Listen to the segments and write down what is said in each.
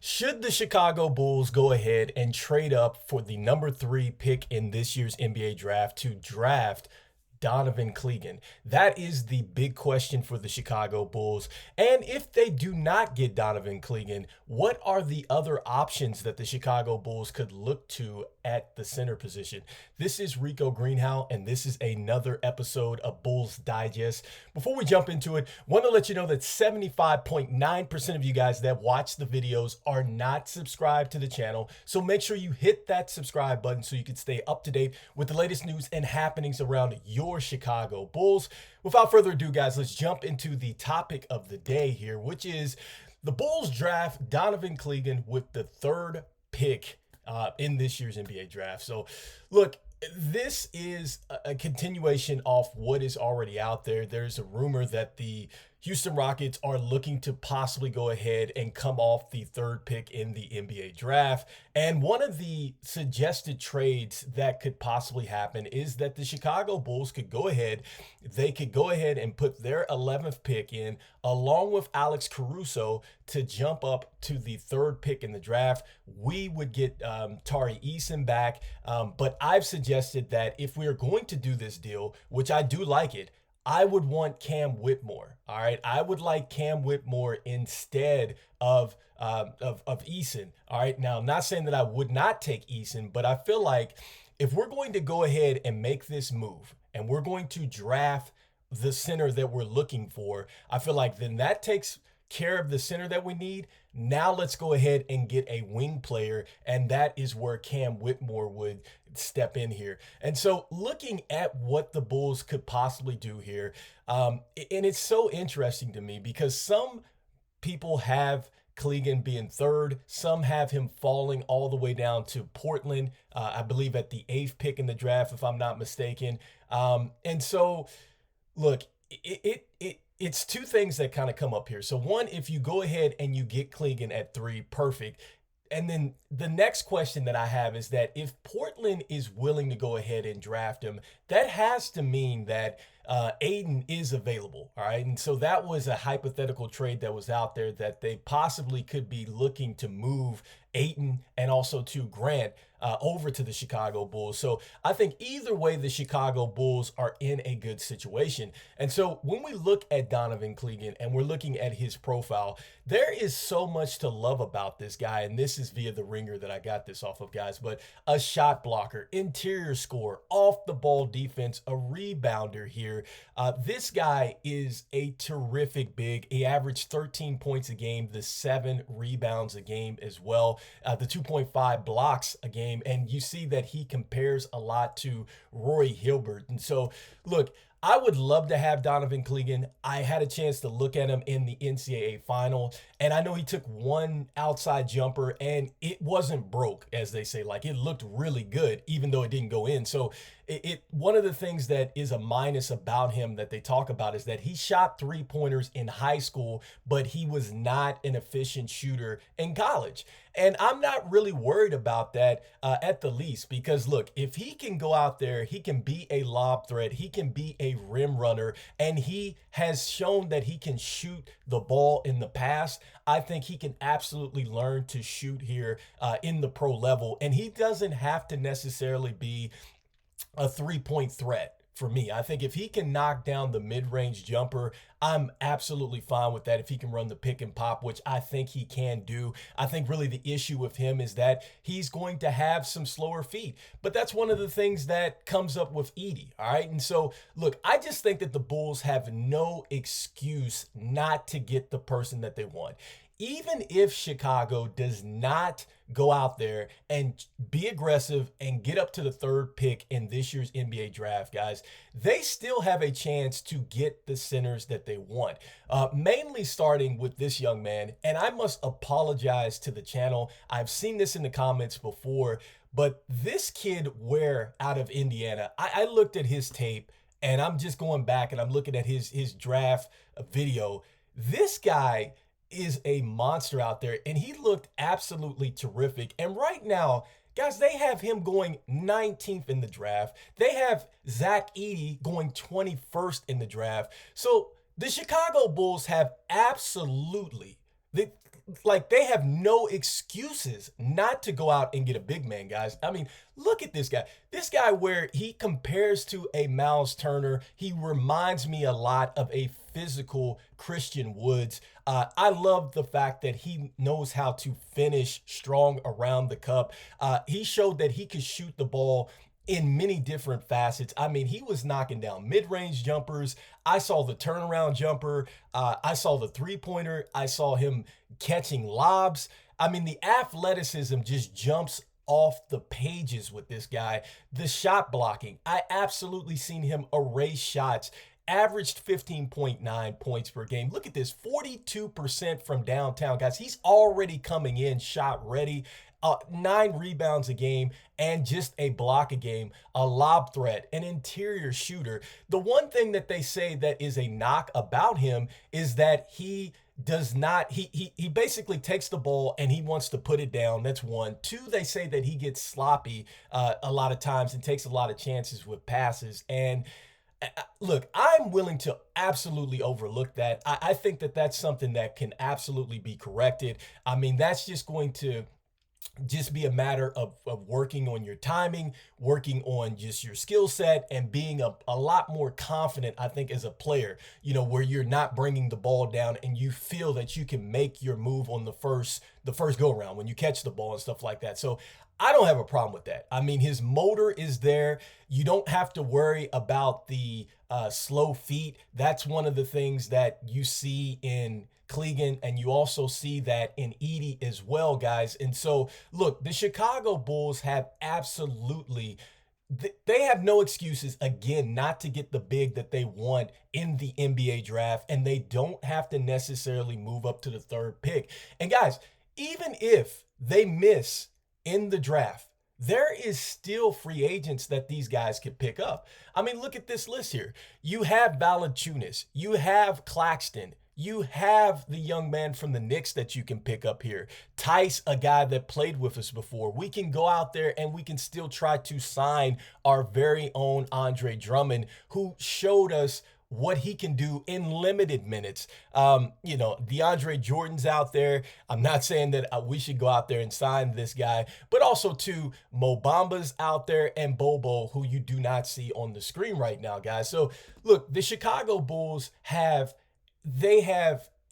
Should the Chicago Bulls go ahead and trade up for the number 3 pick in this year's NBA draft to draft Donovan Clingan? That is the big question for the Chicago Bulls. And if they do not get Donovan Clingan, what are the other options that the Chicago Bulls could look to at the center position? This is Rico Greenhowe, and this is another episode of Bulls Digest. Before we jump into it, want to let you know that 75.9% of you guys that watch the videos are not subscribed to the channel. So make sure you hit that subscribe button so you can stay up to date with the latest news and happenings around your Chicago Bulls. Without further ado, guys, let's jump into the topic of the day here, which is the Bulls draft Donovan Clingan with the 3rd pick in this year's NBA draft. So, look, this is a continuation of what is already out there. There's a rumor that the Houston Rockets are looking to possibly go ahead and come off the 3rd pick in the NBA draft. And one of the suggested trades that could possibly happen is that the Chicago Bulls could go ahead, and put their 11th pick in along with Alex Caruso to jump up to the 3rd pick in the draft. We would get Tari Eason back. But I've suggested that if we are going to do this deal, which I do like it, I would want Cam Whitmore. All right. I would like Cam Whitmore instead of Eason. All right. Now, I'm not saying that I would not take Eason, but I feel like if we're going to go ahead and make this move and we're going to draft the center that we're looking for, I feel like then that takes care of the center that we need. Now let's go ahead and get a wing player, and that is where Cam Whitmore would step in here. And so looking at what the Bulls could possibly do here, and it's so interesting to me because some people have Clingan being 3rd. Some have him falling all the way down to Portland, I believe at the 8th pick in the draft, if I'm not mistaken. And so, look, it's two things that kind of come up here. So one, if you go ahead and you get Clingan at 3, perfect. And then the next question that I have is that if Portland is willing to go ahead and draft him, that has to mean that Aiden is available. All right. And so that was a hypothetical trade that was out there that they possibly could be looking to move Ayton and also to Grant over to the Chicago Bulls. So I think either way, the Chicago Bulls are in a good situation. And so when we look at Donovan Clingan and we're looking at his profile, there is so much to love about this guy. And this is via the ringer that I got this off of, guys. But a shot blocker, interior scorer, off the ball defense, a rebounder here. This guy is a terrific big. He averaged 13 points a game, the 7 rebounds a game as well, the 2.5 blocks a game. And you see that he compares a lot to Roy Hilbert. And so, look, I would love to have Donovan Clingan. I had a chance to look at him in the NCAA final, and I know he took one outside jumper, and it wasn't broke, as they say. Like, it looked really good, even though it didn't go in. So one of the things that is a minus about him that they talk about is that he shot 3-pointers in high school, but he was not an efficient shooter in college. And I'm not really worried about that at the least, because look, if he can go out there, he can be a lob threat, he can be a rim runner, and he has shown that he can shoot the ball in the past. I think he can absolutely learn to shoot here in the pro level, and he doesn't have to necessarily be a 3-point threat. For me, I think if he can knock down the mid-range jumper, I'm absolutely fine with that. If he can run the pick and pop, which I think he can do. I think really the issue with him is that he's going to have some slower feet. But that's one of the things that comes up with Edey, all right? And so, look, I just think that the Bulls have no excuse not to get the person that they want. Even if Chicago does not go out there and be aggressive and get up to the 3rd pick in this year's NBA draft, guys, they still have a chance to get the centers that they want. Mainly starting with this young man, and I must apologize to the channel. I've seen this in the comments before, but this kid, Ware, out of Indiana, I looked at his tape, and I'm just going back and I'm looking at his draft video. This guy is a monster out there, and he looked absolutely terrific. And right now, guys, they have him going 19th in the draft. They have Zach Edey going 21st in the draft. So the Chicago Bulls have absolutely, like they have no excuses not to go out and get a big man, guys. I mean, look at this guy. This guy, where he compares to a Miles Turner, he reminds me a lot of a physical Christian Woods. I love the fact that he knows how to finish strong around the cup. He showed that he could shoot the ball in many different facets. I mean, he was knocking down mid-range jumpers. I saw the turnaround jumper. I saw the three-pointer. I saw him catching lobs. I mean, the athleticism just jumps off the pages with this guy. The shot blocking, I absolutely seen him erase shots. Averaged 15.9 points per game. Look at this, 42% from downtown, guys. He's already coming in shot ready. 9 rebounds a game and just a block a game, a lob threat, an interior shooter. The one thing that they say that is a knock about him is that he does not, he basically takes the ball and he wants to put it down. That's one. Two, they say that he gets sloppy a lot of times and takes a lot of chances with passes. And look, I'm willing to absolutely overlook that. I think that that's something that can absolutely be corrected. I mean, that's just going to just be a matter of working on your timing, working on just your skill set, and being a lot more confident, I think, as a player, where you're not bringing the ball down and you feel that you can make your move on the first go around when you catch the ball and stuff like that. So I don't have a problem with that. I mean, his motor is there. You don't have to worry about the slow feet. That's one of the things that you see in Clingan, and you also see that in Edey as well, guys. And so, look, the Chicago Bulls have absolutely, they have no excuses, again, not to get the big that they want in the NBA draft, and they don't have to necessarily move up to the 3rd pick. And guys, even if they miss in the draft, there is still free agents that these guys could pick up. I mean, look at this list here. You have Valanciunas, you have Claxton, you have the young man from the Knicks that you can pick up here. Tice, a guy that played with us before. We can go out there and we can still try to sign our very own Andre Drummond, who showed us what he can do in limited minutes. DeAndre Jordan's out there. I'm not saying that we should go out there and sign this guy, but also too, Mo Bamba's out there and Bobo, who you do not see on the screen right now, guys. So look, the Chicago Bulls have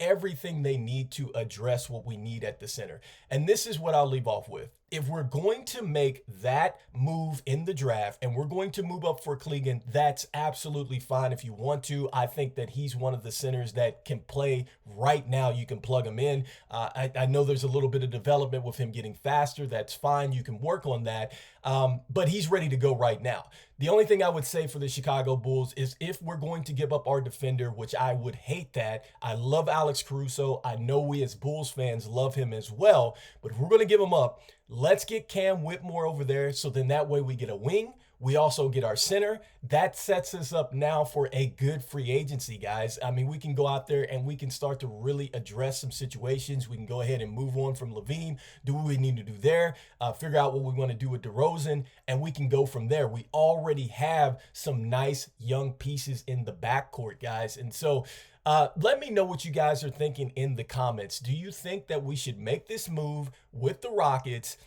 everything they need to address what we need at the center. And this is what I'll leave off with. If we're going to make that move in the draft and we're going to move up for Clingan, that's absolutely fine if you want to. I think that he's one of the centers that can play right now. You can plug him in. I know there's a little bit of development with him getting faster. That's fine. You can work on that. But he's ready to go right now. The only thing I would say for the Chicago Bulls is if we're going to give up our defender, which I would hate that. I love Alex Caruso. I know we as Bulls fans love him as well. But if we're going to give him up, let's get Cam Whitmore over there, so then that way we get a wing. We also get our center. That sets us up now for a good free agency, guys. I mean, we can go out there and we can start to really address some situations. We can go ahead and move on from Lavine, do what we need to do there, figure out what we want to do with DeRozan, and we can go from there. We already have some nice young pieces in the backcourt, guys. And so let me know what you guys are thinking in the comments. Do you think that we should make this move with the Rockets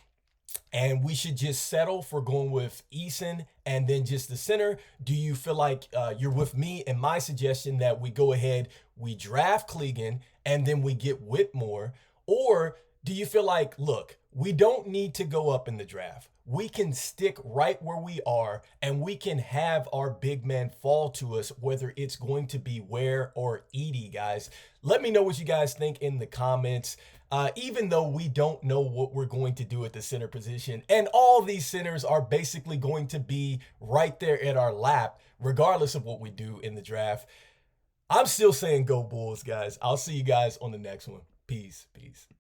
and we should just settle for going with Eason and then just the center? Do you feel like you're with me and my suggestion that we go ahead, we draft Clingan, and then we get Whitmore? Or do you feel like, look, we don't need to go up in the draft. We can stick right where we are and we can have our big man fall to us, whether it's going to be Ware or Edey, guys. Let me know what you guys think in the comments. Even though we don't know what we're going to do at the center position, and all these centers are basically going to be right there at our lap, regardless of what we do in the draft, I'm still saying go Bulls, guys. I'll see you guys on the next one. Peace.